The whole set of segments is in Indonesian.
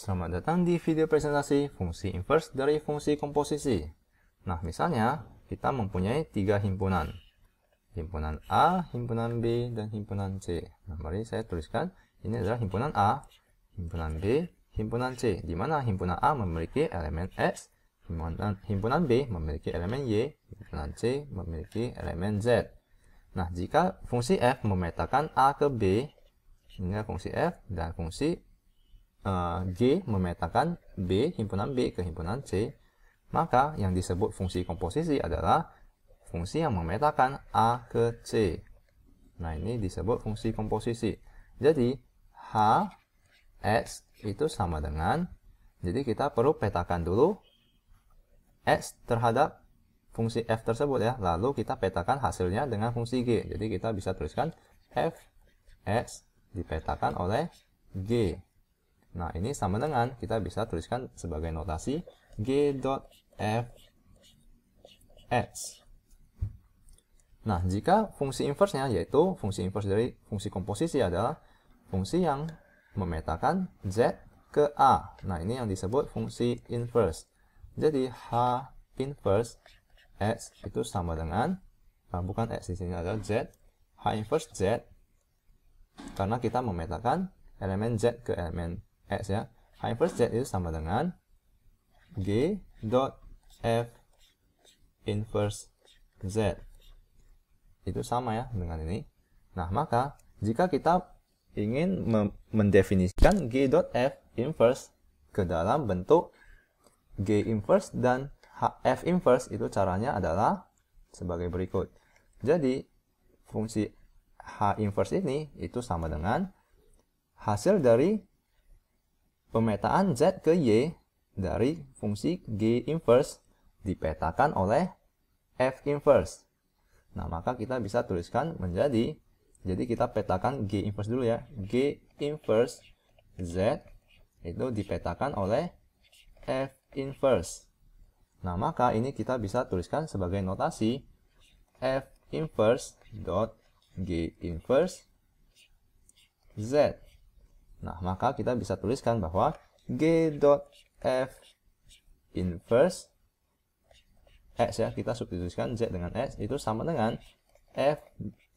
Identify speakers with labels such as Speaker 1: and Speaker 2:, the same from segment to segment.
Speaker 1: Selamat datang di video presentasi fungsi inverse dari fungsi komposisi. Nah, misalnya kita mempunyai tiga himpunan. Himpunan A, himpunan B, dan himpunan C. Nah, mari saya tuliskan. Ini adalah himpunan A, himpunan B, himpunan C. Di mana himpunan A memiliki elemen X, himpunan B memiliki elemen Y, himpunan C memiliki elemen Z. Nah, jika fungsi f memetakan A ke B, ini adalah fungsi f, dan fungsi G memetakan B, himpunan B ke himpunan C, maka yang disebut fungsi komposisi adalah fungsi yang memetakan A ke C. Nah, ini disebut fungsi komposisi. Jadi, H, X itu sama dengan, jadi kita perlu petakan dulu X terhadap fungsi F tersebut ya. Lalu kita petakan hasilnya dengan fungsi G. Jadi, kita bisa tuliskan F, X dipetakan oleh G. Nah, ini sama dengan, kita bisa tuliskan sebagai notasi G dot F X. Nah, jika fungsi inverse-nya, yaitu fungsi inverse dari fungsi komposisi adalah fungsi yang memetakan Z ke A. Nah, ini yang disebut fungsi inverse. Jadi, H inverse X itu sama dengan, bukan X di sini adalah Z, H inverse Z, karena kita memetakan elemen Z ke elemen X ya. H inverse Z itu sama dengan G dot F inverse Z. Itu sama ya dengan ini. Nah, maka jika kita ingin mendefinisikan G dot F inverse ke dalam bentuk G inverse dan F inverse, itu caranya adalah sebagai berikut. Jadi, fungsi H inverse ini itu sama dengan hasil dari pemetaan Z ke Y dari fungsi G inverse dipetakan oleh F inverse. Nah, maka kita bisa tuliskan menjadi, jadi kita petakan G inverse dulu ya. G inverse Z itu dipetakan oleh F inverse. Nah, maka ini kita bisa tuliskan sebagai notasi F inverse dot G inverse Z. Nah, maka kita bisa tuliskan bahwa G dot F inverse X ya, kita substitusikan Z dengan X, itu sama dengan F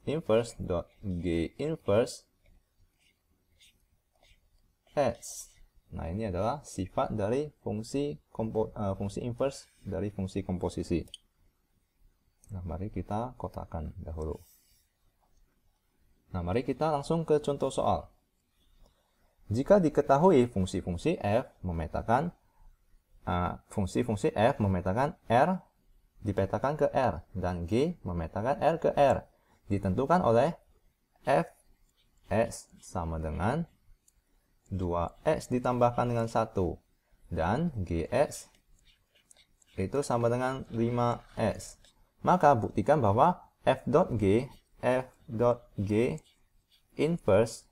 Speaker 1: inverse dot G inverse X. Nah, ini adalah sifat dari fungsi inverse dari fungsi komposisi. Nah, mari kita kotakkan dahulu. Nah, mari kita langsung ke contoh soal. Jika diketahui fungsi-fungsi f memetakan fungsi-fungsi f memetakan R dipetakan ke R dan G memetakan R ke R, ditentukan oleh f X sama dengan 2X ditambahkan dengan 1 dan Gx itu sama dengan 5X. Maka buktikan bahwa f dot G inverse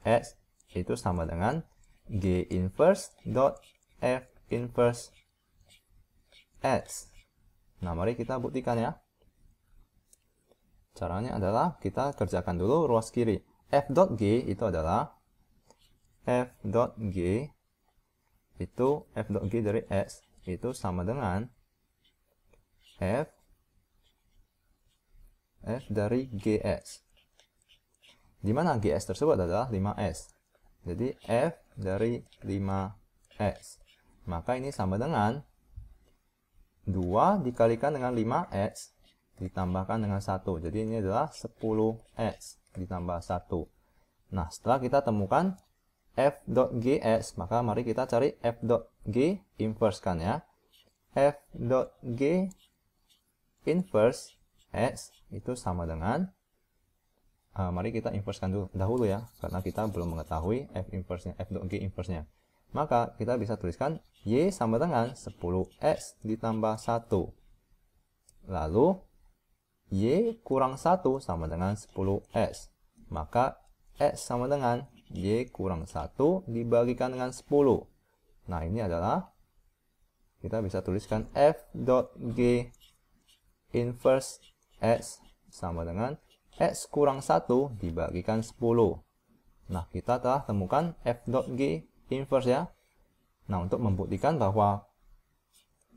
Speaker 1: X itu sama dengan G inverse dot F inverse X. Nah, mari kita buktikan ya. Caranya adalah kita kerjakan dulu ruas kiri. F dot G itu adalah F dot G itu F dot G dari X itu sama dengan F dari Gx. Di mana Gx tersebut adalah 5x. Jadi F dari 5x. Maka ini sama dengan 2 dikalikan dengan 5x ditambahkan dengan 1. Jadi ini adalah 10x ditambah 1. Nah, setelah kita temukan f.gx, maka mari kita cari f.g inverse kan ya. f.g inverse x itu sama dengan, mari kita inversekan dahulu ya, karena kita belum mengetahui f inverse-nya, f.g inverse-nya. Maka kita bisa tuliskan y sama dengan 10x ditambah 1. Lalu y kurang 1 sama dengan 10x. Maka x sama dengan y kurang 1 dibagikan dengan 10. Nah, ini adalah, kita bisa tuliskan f.g inverse x sama dengan x kurang 1 dibagikan 10. Nah, kita telah temukan f.g inverse ya. Nah, untuk membuktikan bahwa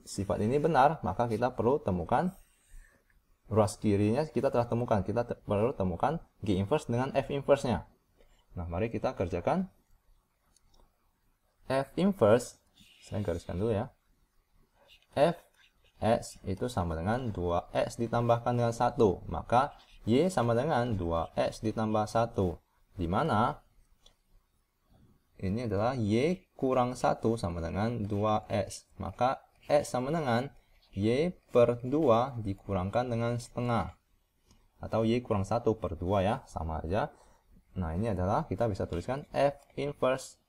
Speaker 1: sifat ini benar, maka kita perlu temukan ruas kirinya kita telah temukan. Kita perlu temukan G inverse dengan F inverse-nya. Nah, mari kita kerjakan. F inverse, saya gariskan dulu ya. Fx itu sama dengan 2x ditambahkan dengan 1. Maka Y sama dengan 2x ditambah 1. Di mana ini adalah Y kurang 1 sama dengan 2x. Maka X sama dengan Y per 2 dikurangkan dengan setengah. Atau Y kurang 1 per 2 ya, sama aja. Nah, ini adalah kita bisa tuliskan F inverse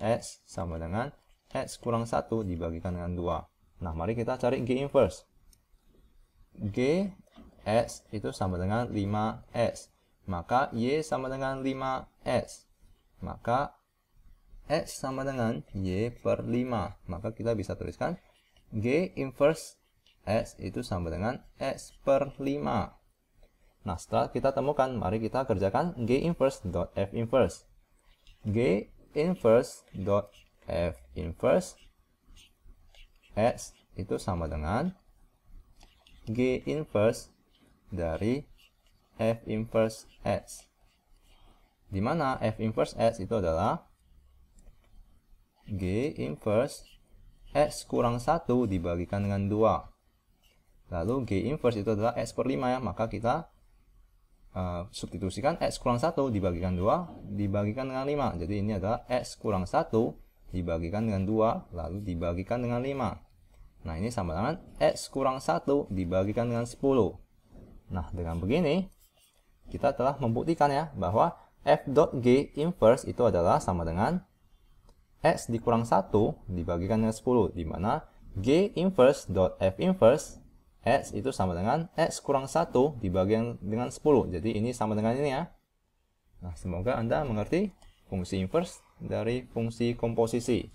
Speaker 1: X sama dengan X kurang 1 dibagikan dengan 2. Nah, mari kita cari G inverse. G X itu sama dengan 5x. Maka Y sama dengan 5x. Maka X sama dengan Y per 5. Maka kita bisa tuliskan G inverse X itu sama dengan X per 5. Nah, setelah kita temukan, mari kita kerjakan G inverse dot F inverse. G inverse dot F inverse X itu sama dengan G inverse dari F inverse X. Di mana F inverse X itu adalah G inverse X kurang 1 dibagikan dengan 2. Lalu G inverse itu adalah X per 5 ya. Maka kita substitusikan X kurang 1 dibagikan 2 dibagikan dengan 5. Jadi ini adalah X kurang 1 dibagikan dengan 2 lalu dibagikan dengan 5. Nah, ini sama dengan X kurang 1 dibagikan dengan 10. Nah, dengan begini kita telah membuktikan ya bahwa F dot G inverse itu adalah sama dengan X dikurang 1 dibagikan dengan 10, di mana G inverse dot F inverse X itu sama dengan X kurang 1 dibagikan dengan 10. Jadi ini sama dengan ini ya. Nah, semoga Anda mengerti fungsi inverse dari fungsi komposisi.